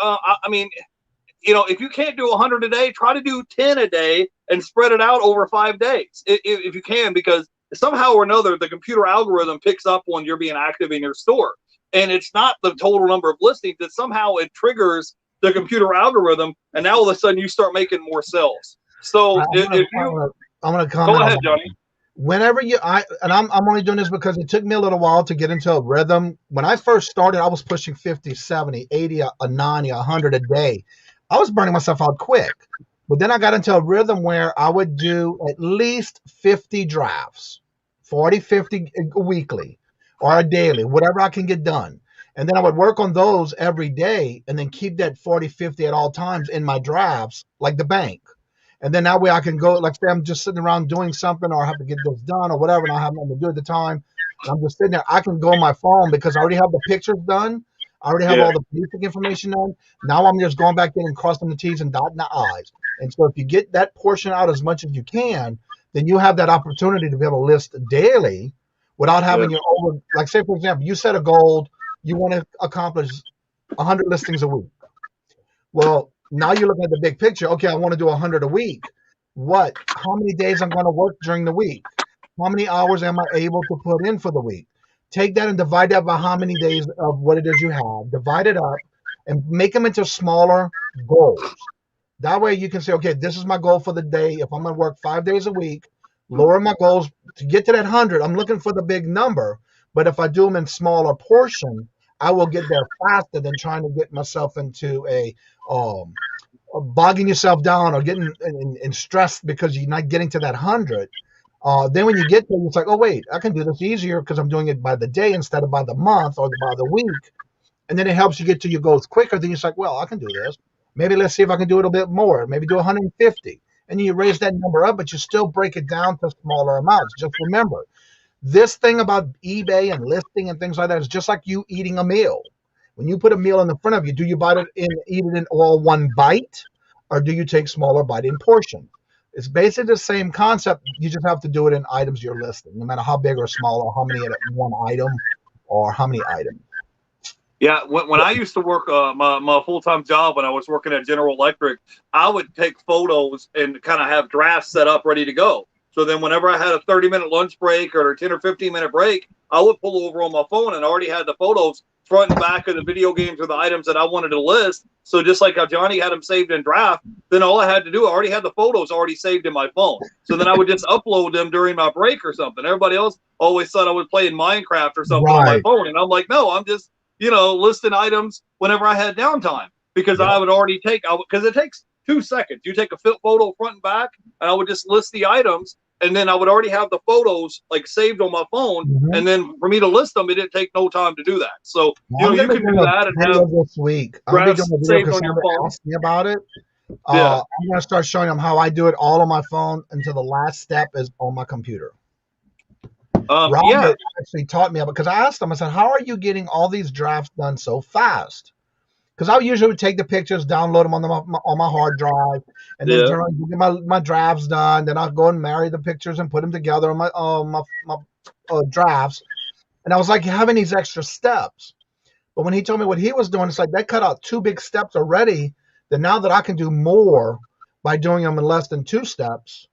if you can't do 100 a day, try to do 10 a day and spread it out over 5 days if you can, because somehow or another, the computer algorithm picks up when you're being active in your store. And it's not the total number of listings, that somehow it triggers the computer algorithm, and now all of a sudden you start making more sales. So I'm going to comment. Go ahead, Johnny. Whenever I'm only doing this because it took me a little while to get into a rhythm. When I first started, I was pushing 50, 70, 80, 90, 100 a day. I was burning myself out quick. But then I got into a rhythm where I would do at least 50 drafts, 40, 50 weekly, or a daily, whatever I can get done. And then I would work on those every day and then keep that 40, 50 at all times in my drafts, like the bank. And then that way I can go, like say I'm just sitting around doing something, or I have to get this done or whatever, and I have nothing to do at the time. And I'm just sitting there. I can go on my phone because I already have the pictures done. I already have all the basic information done. Now I'm just going back in and crossing the T's and dotting the I's. And so if you get that portion out as much as you can, then you have that opportunity to be able to list daily without having your over, like say, for example, you set a goal, you want to accomplish 100 listings a week. Well, now you're looking at the big picture. Okay, I want to do 100 a week. How many days I'm going to work during the week? How many hours am I able to put in for the week? Take that and divide that by how many days of what it is you have. Divide it up and make them into smaller goals. That way you can say, okay, this is my goal for the day. If I'm going to work 5 days a week, lower my goals to get to that 100. I'm looking for the big number, but if I do them in smaller portion, I will get there faster than trying to get myself into a bogging yourself down or getting and stressed because you're not getting to that 100. Then when you get there, it's like, oh wait, I can do this easier because I'm doing it by the day instead of by the month or by the week. And then it helps you get to your goals quicker. Then you're like, well, I can do this. Maybe let's see if I can do it a bit more. Maybe do 150. And you raise that number up, but you still break it down to smaller amounts. Just remember, this thing about eBay and listing and things like that is just like you eating a meal. When you put a meal in the front of you, do you eat it in all one bite, or do you take smaller bite in portion? It's basically the same concept. You just have to do it in items you're listing, no matter how big or small, or how many at one item, or how many items. Yeah, when I used to work my full-time job when I was working at General Electric, I would take photos and kind of have drafts set up ready to go. So then whenever I had a 30-minute lunch break or a 10 or 15-minute break, I would pull over on my phone and already had the photos front and back of the video games or the items that I wanted to list. So just like how Johnny had them saved in draft, then all I had to do, I already had the photos already saved in my phone. So then I would just upload them during my break or something. Everybody else always thought I was playing Minecraft or something on my Right. phone. And I'm like, no, I'm just listing items whenever I had downtime because Yep. I would already because it takes 2 seconds. You take a photo front and back, and I would just list the items, and then I would already have the photos like saved on my phone. Mm-hmm. And then for me to list them, it didn't take no time to do that. So, Well, you can do that and have this week. I'm gonna be doing drafts a video saved because on your somebody phone. asked me about it. Yeah. I'm gonna start showing them how I do it all on my phone until the last step is on my computer. Robert actually taught me about, because I asked him, I said, how are you getting all these drafts done so fast? Because I usually would take the pictures, download them on my hard drive, and then get my drafts done. Then I'll go and marry the pictures and put them together on my drafts. And I was like having these extra steps. But when he told me what he was doing, it's like that cut out 2 big steps already. Then now that I can do more by doing them in less than 2 steps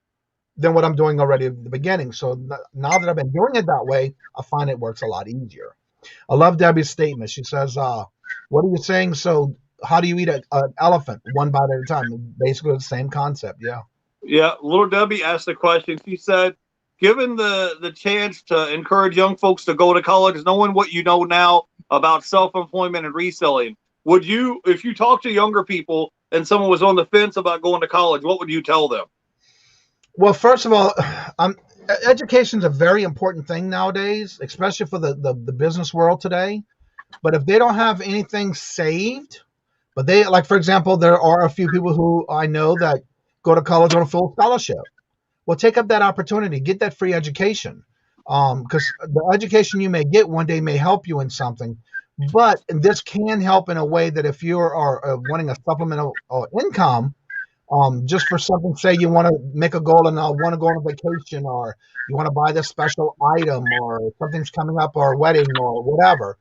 than what I'm doing already at the beginning. So now that I've been doing it that way, I find it works a lot easier. I love Debbie's statement. She says, what are you saying? So how do you eat an elephant? One bite at a time. Basically the same concept. Yeah. Yeah. Little Debbie asked the question. She said, given the chance to encourage young folks to go to college, knowing what you know now about self-employment and reselling, would you, if you talk to younger people and someone was on the fence about going to college, what would you tell them? Well, first of all, education is a very important thing nowadays, especially for the business world today. But if they don't have anything saved, but they, like, for example, there are a few people who I know that go to college on a full scholarship. Well, take up that opportunity, get that free education, because the education you may get one day may help you in something. But this can help in a way that if you are wanting a supplemental income, just for something, say you want to make a goal and want to go on a vacation, or you want to buy this special item, or something's coming up, or a wedding, or whatever.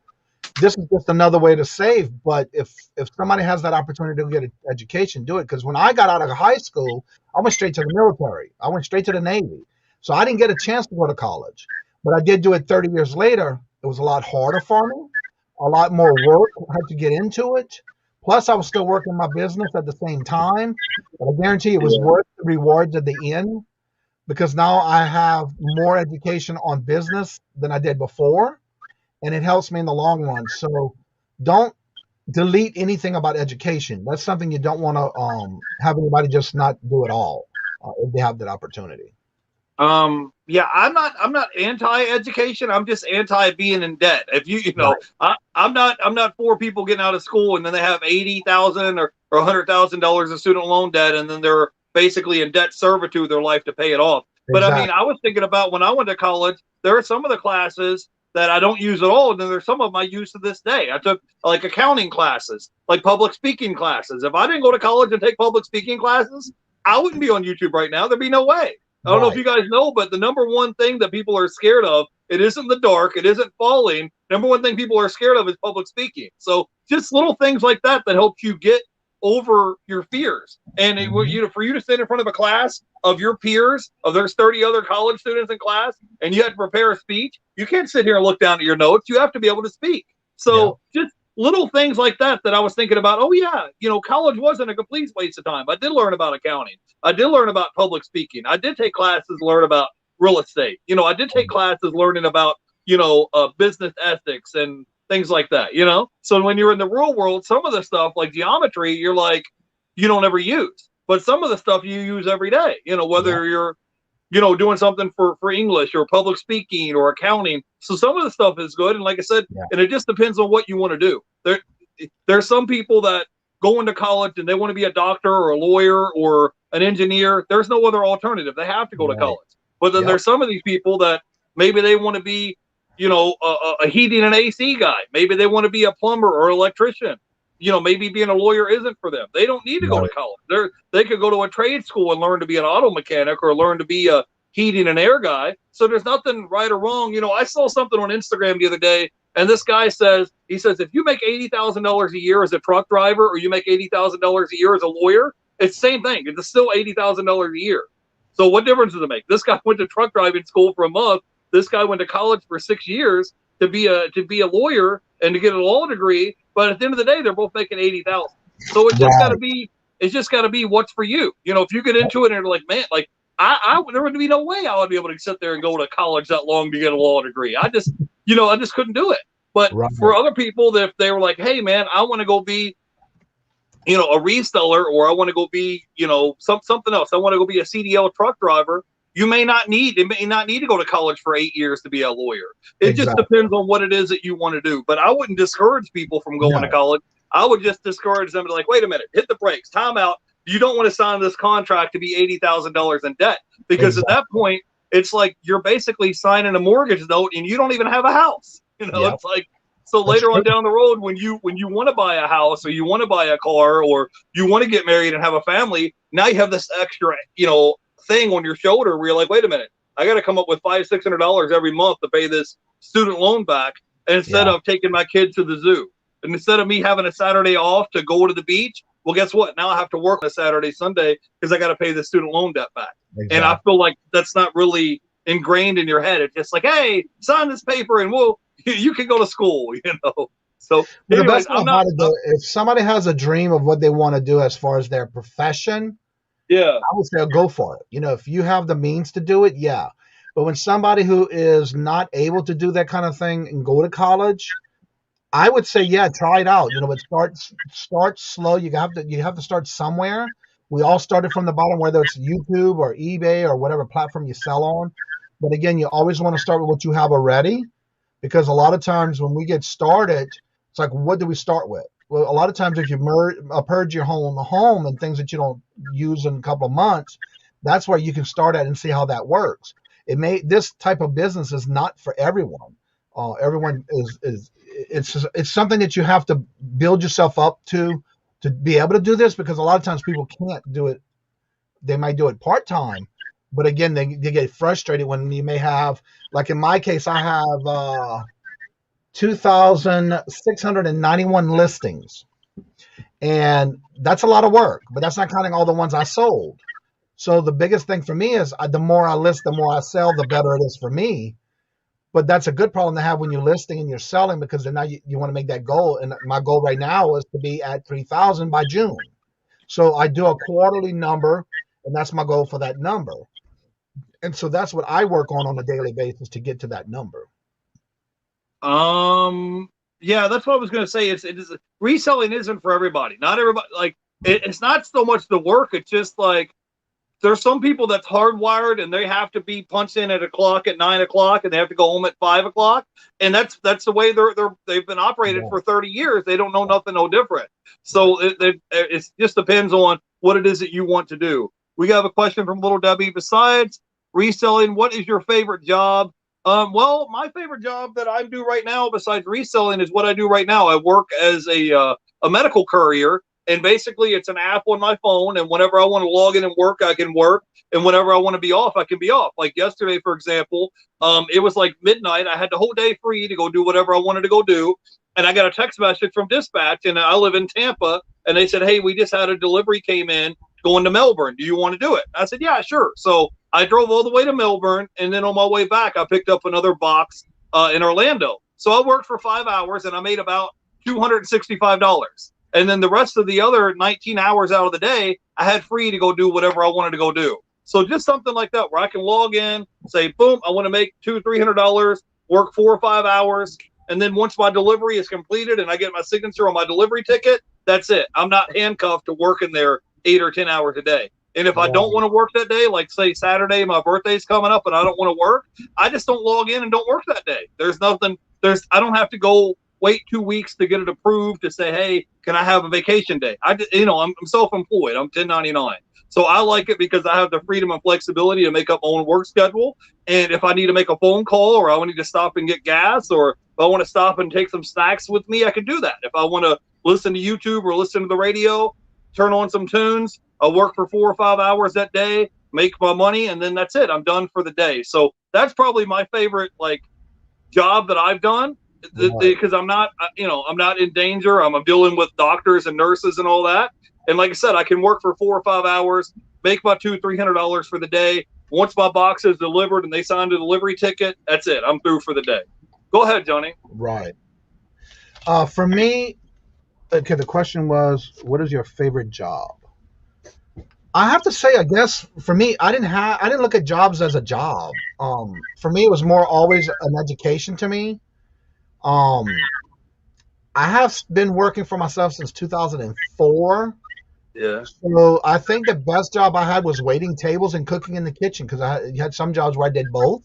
This is just another way to save. But if somebody has that opportunity to get an education, do it. Because when I got out of high school, I went straight to the military. I went straight to the Navy. So I didn't get a chance to go to college. But I did do it 30 years later. It was a lot harder for me, a lot more work. I had to get into it. Plus, I was still working my business at the same time. But I guarantee it was worth the rewards at the end, because now I have more education on business than I did before. And it helps me in the long run. So don't delete anything about education. That's something you don't want to have anybody just not do at all if they have that opportunity. Yeah, I'm not anti-education. I'm just anti being in debt. If you know, right. I'm not for people getting out of school and then they have $80,000 or $100,000 of student loan debt, and then they're basically in debt servitude their life to pay it off. But I mean, I was thinking about when I went to college, there are some of the classes that I don't use at all, and then there's some of them I use to this day. I took like accounting classes, like public speaking classes. If I didn't go to college and take public speaking classes, I wouldn't be on YouTube right now. There'd be no way. I don't know if you guys know, but the number one thing that people are scared of, it isn't the dark, it isn't falling. Number one thing people are scared of is public speaking. So just little things like that helps you get over your fears. And for you to sit in front of a class of your peers, there's 30 other college students in class, and you have to prepare a speech, you can't sit here and look down at your notes. You have to be able to speak. So just little things like that I was thinking about. Oh yeah, college wasn't a complete waste of time. I did learn about accounting. I did learn about public speaking. I did take classes, learn about real estate. I did take classes learning about, business ethics and things like that, So when you're in the real world, some of the stuff like geometry, you're like, you don't ever use, but some of the stuff you use every day, whether you're, doing something for English or public speaking or accounting. So some of the stuff is good. And like I said, and it just depends on what you want to do. There's some people that go into college and they want to be a doctor or a lawyer or an engineer. There's no other alternative. They have to go to college. But then there's some of these people that maybe they want to be, a heating and AC guy. Maybe they want to be a plumber or electrician. Maybe being a lawyer isn't for them. They don't need to go to college. They could go to a trade school and learn to be an auto mechanic or learn to be a heating and air guy. So there's nothing right or wrong. I saw something on Instagram the other day, And this guy says, if you make $80,000 a year as a truck driver, or you make $80,000 a year as a lawyer, it's the same thing. It's still $80,000 a year. So what difference does it make? This guy went to truck driving school for a month. This guy went to college for 6 years to be a lawyer and to get a law degree. But at the end of the day, they're both making $80,000. So it's just got to be what's for you. If you get into it and you're like, man, like there would be no way I would be able to sit there and go to college that long to get a law degree. I just couldn't do it. But for other people, that if they were like, hey man, I want to go be, a reseller, or I want to go be, something else. I want to go be a CDL truck driver. You may not need to go to college for 8 years to be a lawyer. It just depends on what it is that you want to do. But I wouldn't discourage people from going to college. I would just discourage them to like, wait a minute, hit the brakes, time out. You don't want to sign this contract to be $80,000 in debt, because at that point, it's like you're basically signing a mortgage note and you don't even have a house. It's like, so later on down the road, when you want to buy a house, or you want to buy a car, or you want to get married and have a family, now you have this extra, thing on your shoulder where you're like, wait a minute, I got to come up with $500-$600 every month to pay this student loan back, instead of taking my kid to the zoo. And instead of me having a Saturday off to go to the beach, well, guess what? Now I have to work on a Saturday, Sunday, because I got to pay the student loan debt back. Exactly. And I feel like that's not really ingrained in your head. It's just like, hey, sign this paper and you can go to school, So the best thing about it, if somebody has a dream of what they want to do as far as their profession, I would say go for it. If you have the means to do it, But when somebody who is not able to do that kind of thing and go to college, I would say, try it out. But start slow. You have to start somewhere. We all started from the bottom, whether it's YouTube or eBay or whatever platform you sell on. But again, you always want to start with what you have already, because a lot of times when we get started, it's like, what do we start with? Well, a lot of times if you purge your home and things that you don't use in a couple of months, that's where you can start at and see how that works. This type of business is not for everyone. Everyone it's something that you have to build yourself up to be able to do this, because a lot of times people can't do it. They might do it part-time, but again, they get frustrated when you may have, like in my case, I have 2,691 listings, and that's a lot of work, but that's not counting all the ones I sold. So the biggest thing for me is the more I list, the more I sell, the better it is for me. But that's a good problem to have when you're listing and you're selling, because then now you want to make that goal. And my goal right now is to be at 3,000 by June. So I do a quarterly number, and that's my goal for that number. And so that's what I work on a daily basis to get to that number. That's what I was going to say. It is reselling isn't for everybody. Not everybody. Like it's not so much the work. It's just like, there's some people that's hardwired and they have to be punched in at 9 o'clock, and they have to go home at 5 o'clock. And that's the way they've been operated for 30 years. They don't know nothing no different. So it just depends on what it is that you want to do. We have a question from Little Debbie. Besides reselling, what is your favorite job? Well, my favorite job that I do right now, besides reselling, is what I do right now. I work as a medical courier. And basically, it's an app on my phone, and whenever I want to log in and work, I can work. And whenever I want to be off, I can be off. Like yesterday, for example, it was like midnight. I had the whole day free to go do whatever I wanted to go do. And I got a text message from dispatch, and I live in Tampa, and they said, hey, we just had a delivery came in going to Melbourne. Do you want to do it? I said, yeah, sure. So I drove all the way to Melbourne, and then on my way back, I picked up another box in Orlando. So I worked for 5 hours, and I made about $265. And then the rest of the other 19 hours out of the day, I had free to go do whatever I wanted to go do. So just something like that where I can log in, say, boom, I want to make $200-$300, work 4 or 5 hours. And then once my delivery is completed and I get my signature on my delivery ticket, that's it. I'm not handcuffed to working there 8 or 10 hours a day. And if I don't want to work that day, like say Saturday, my birthday's coming up and I don't want to work, I just don't log in and don't work that day. I don't have to go wait 2 weeks to get it approved to say, hey, can I have a vacation day? I'm self-employed. I'm 1099. So I like it because I have the freedom and flexibility to make up my own work schedule. And if I need to make a phone call, or I need to stop and get gas, or if I want to stop and take some snacks with me, I can do that. If I want to listen to YouTube or listen to the radio, turn on some tunes, I'll work for 4 or 5 hours that day, make my money, and then that's it. I'm done for the day. So that's probably my favorite job that I've done. Right. because I'm not, I'm not in danger. I'm dealing with doctors and nurses and all that. And like I said, I can work for 4 or 5 hours, make my $200-300 for the day. Once my box is delivered and they sign the delivery ticket, that's it. I'm through for the day. Go ahead, Johnny. Right. For me, okay, the question was, what is your favorite job? I have to say, I guess for me, I didn't look at jobs as a job. For me, it was more always an education to me. Um, I have been working for myself since 2004. Yeah. So I think the best job I had was waiting tables and cooking in the kitchen because I had some jobs where I did both.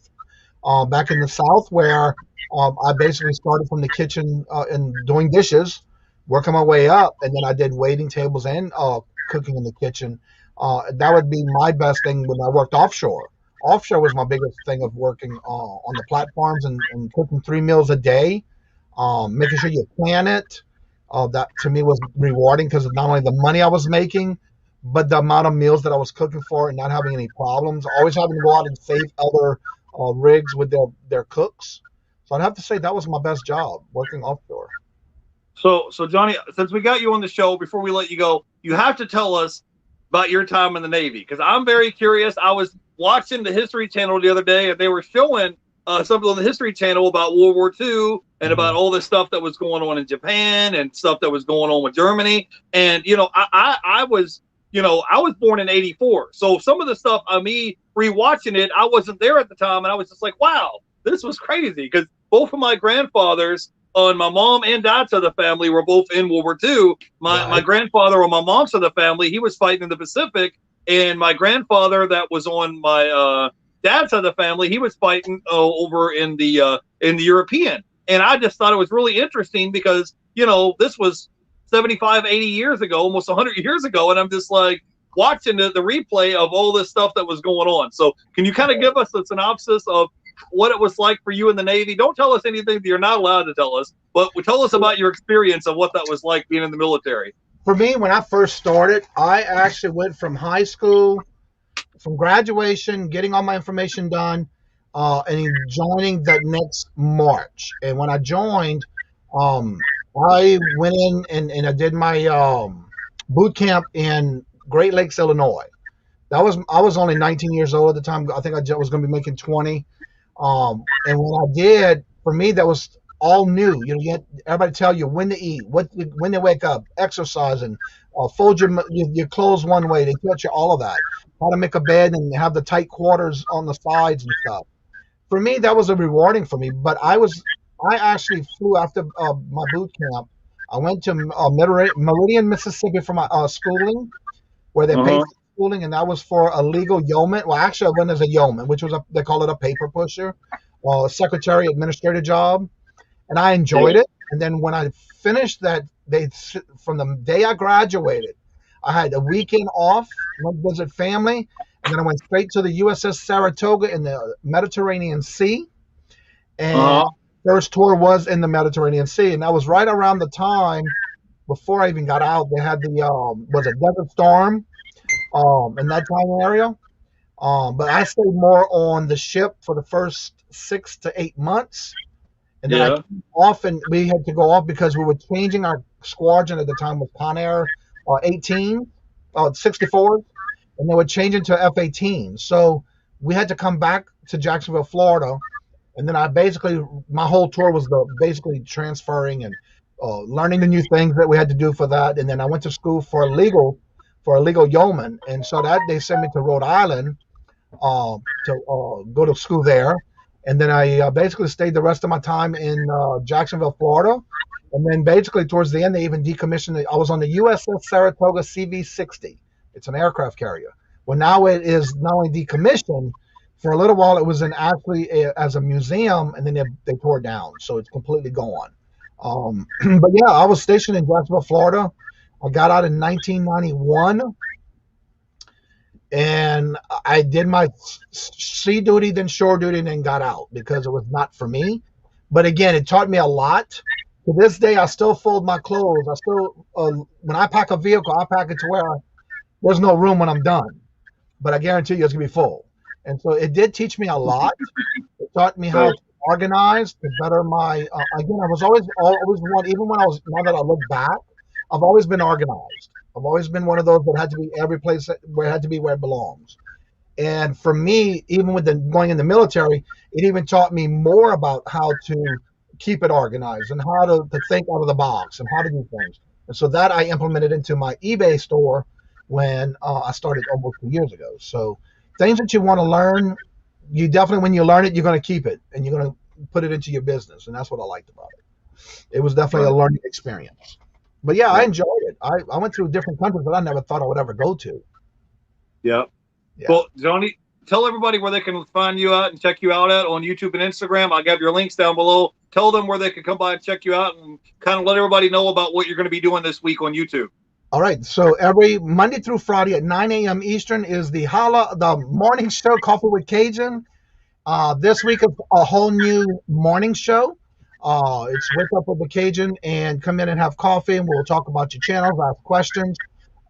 Back in the South, where I basically started from the kitchen and doing dishes, working my way up, and then I did waiting tables and cooking in the kitchen. That would be my best thing when I worked offshore. Offshore was my biggest thing of working on the platforms and cooking 3 meals a day, making sure you plan it. That to me was rewarding because of not only the money I was making, but the amount of meals that I was cooking for and not having any problems. Always having to go out and save other rigs with their cooks. So I'd have to say that was my best job working offshore. So Johnny, since we got you on the show, before we let you go, you have to tell us about your time in the Navy because I'm very curious. I was watching the History Channel the other day, and they were showing something on the History Channel about World War II and about all this stuff that was going on in Japan and stuff that was going on with Germany. And I was I was born in '84, so some of the stuff, me rewatching it, I wasn't there at the time, and I was just like, wow, this was crazy because both of my grandfathers on my mom and dad's side of the family were both in World War II. My grandfather on my mom's side of the family, he was fighting in the Pacific, and my grandfather that was on my dad's side of the family, he was fighting over in the European. And I just thought it was really interesting because this was 75, 80 years ago, almost 100 years ago, and I'm just like watching the replay of all this stuff that was going on. So can you kind of give us a synopsis of what it was like for you in the Navy? Don't tell us anything that you're not allowed to tell us, but tell us about your experience of what that was like being in the military. For me, when I first started, I actually went from high school, from graduation, getting all my information done, and joining the next March. And when I joined, I went in and I did my boot camp in Great Lakes, Illinois. I was only 19 years old at the time. I think I was going to be making 20. And when I did, for me, that was all new. You had everybody tell you when to eat, when to wake up, exercise, and fold your clothes one way. They taught you all of that. How to make a bed and have the tight quarters on the sides and stuff. For me, that was a rewarding for me. But I actually flew after my boot camp. I went to Meridian, Mississippi for my schooling, where they paid for schooling, and that was for a legal yeoman. Well, actually, I went as a yeoman, which was they call it a paper pusher, secretary administrator job, and I enjoyed it. And then when I finished that, from the day I graduated, I had a weekend off, went to visit family, and then I went straight to the USS Saratoga in the Mediterranean Sea. And first tour was in the Mediterranean Sea, and that was right around the time before I even got out. They had the was a Desert Storm in that time area. But I stayed more on the ship for the first 6 to 8 months. And then we had to go off because we were changing our squadron at the time with Conair 18, 64s, and they were changing to F-18. So we had to come back to Jacksonville, Florida. And then my whole tour was basically transferring and learning the new things that we had to do for that. And then I went to school for a legal yeoman. And so that they sent me to Rhode Island to go to school there. And then I basically stayed the rest of my time in Jacksonville, Florida. And then basically towards the end, they even decommissioned it. I was on the USS Saratoga CV-60. It's an aircraft carrier. Well, now it is not only decommissioned. For a little while, it was as a museum, and then they tore it down. So it's completely gone. But yeah, I was stationed in Jacksonville, Florida. I got out in 1991. And I did my sea duty, then shore duty, and then got out because it was not for me. But again, it taught me a lot. To this day, I still fold my clothes. I still, when I pack a vehicle, I pack it to where there's no room when I'm done. But I guarantee you it's going to be full. And so it did teach me a lot. It taught me how to organized, the better my. Again, I was always one. Even when I was, now that I look back, I've always been organized. I've always been one of those that had to be every place where it had to be where it belongs. And for me, even with the going in the military, it even taught me more about how to keep it organized and how to think out of the box and how to do things. And so that I implemented into my eBay store when I started almost 2 years ago. So things that you want to learn, you definitely, when you learn it, you're going to keep it and you're going to put it into your business. And that's what I liked about it. It was definitely a learning experience. But yeah, I enjoyed it. I went through different countries that I never thought I would ever go to. Yeah. Well, Johnny, tell everybody where they can find you out and check you out at on YouTube and Instagram. I got your links down below. Tell them where they can come by and check you out and kind of let everybody know about what you're going to be doing this week on YouTube. All right. So every Monday through Friday at 9 a.m. Eastern is the morning show, Coffee with Kajun. This week is a whole new morning show. It's Wake Up with the Kajun, and come in and have coffee, and we'll talk about your channels, ask questions.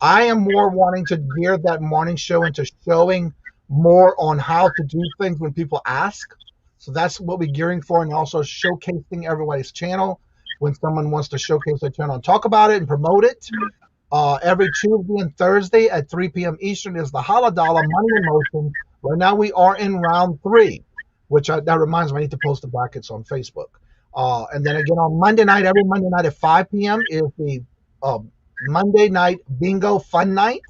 I am more wanting to gear that morning show into showing more on how to do things when people ask. So that's what we're gearing for, and also showcasing everybody's channel when someone wants to showcase their channel and talk about it and promote it. Every Tuesday and Thursday at 3 p.m. Eastern is the $100 Money in Motion. Right now we are in round 3, which that reminds me I need to post the brackets on Facebook. And then again on Monday night, every Monday night at 5 p.m. is the Monday night bingo fun night,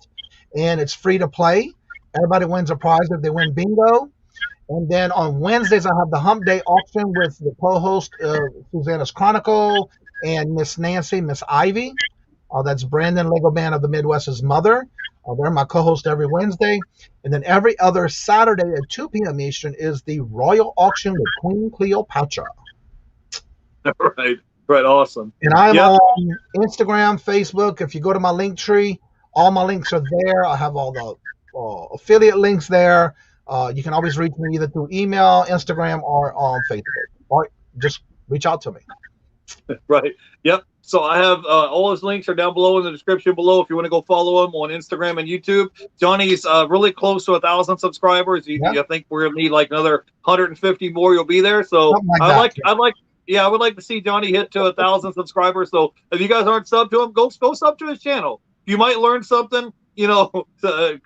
and it's free to play. Everybody wins a prize if they win bingo. And then on Wednesdays, I have the Hump Day Auction with the co-host Susanna's Chronicle and Miss Nancy, Miss Ivy. That's Brandon Lego Man of the Midwest's mother. They're my co-host every Wednesday. And then every other Saturday at 2 p.m. Eastern is the Royal Auction with Queen Cleopatra. Right, awesome. And I'm on Instagram, Facebook. If you go to my link tree, all my links are there. I have all the affiliate links there. You can always reach me either through email, Instagram, or on Facebook. Or just reach out to me. Right. Yep. So I have all his links are down below in the description below if you want to go follow him on Instagram and YouTube. Johnny's really close to 1,000 subscribers. I think we're gonna need like another 150 more. You'll be there. So I would like to see Johnny hit to 1,000 subscribers. So if you guys aren't subbed to him, go sub to his channel. You might learn something. You know,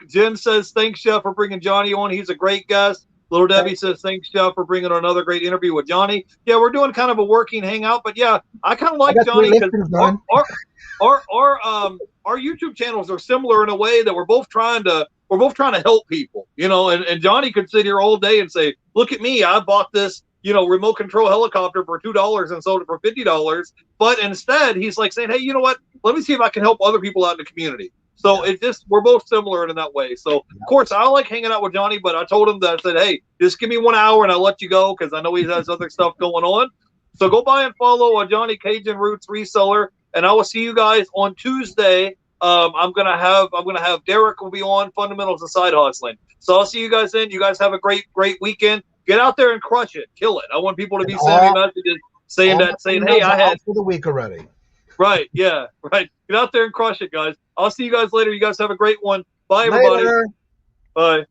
Jen says, thanks, Chef, for bringing Johnny on. He's a great guest. Little Debbie says, thanks, Chef, for bringing on another great interview with Johnny. Yeah, we're doing kind of a working hangout, but yeah, I kind of like Johnny because our YouTube channels are similar in a way that we're both trying to help people, you know, and Johnny could sit here all day and say, look at me, I bought this, you know, remote control helicopter for $2 and sold it for $50. But instead he's like saying, hey, you know what? Let me see if I can help other people out in the community. So we're both similar in that way. So of course I like hanging out with Johnny, but I told him that I said, hey, just give me 1 hour and I'll let you go because I know he has other stuff going on. So go by and follow Johnny Kajun Roots Reseller, and I will see you guys on Tuesday. I'm gonna have Derek will be on Fundamentals of Side Hustling. So I'll see you guys then. You guys have a great weekend. Get out there and crush it, kill it. I want people to be sending me messages saying, hey, I had for the week already. Right, yeah, right. Get out there and crush it, guys. I'll see you guys later. You guys have a great one. Bye, everybody. Later. Bye.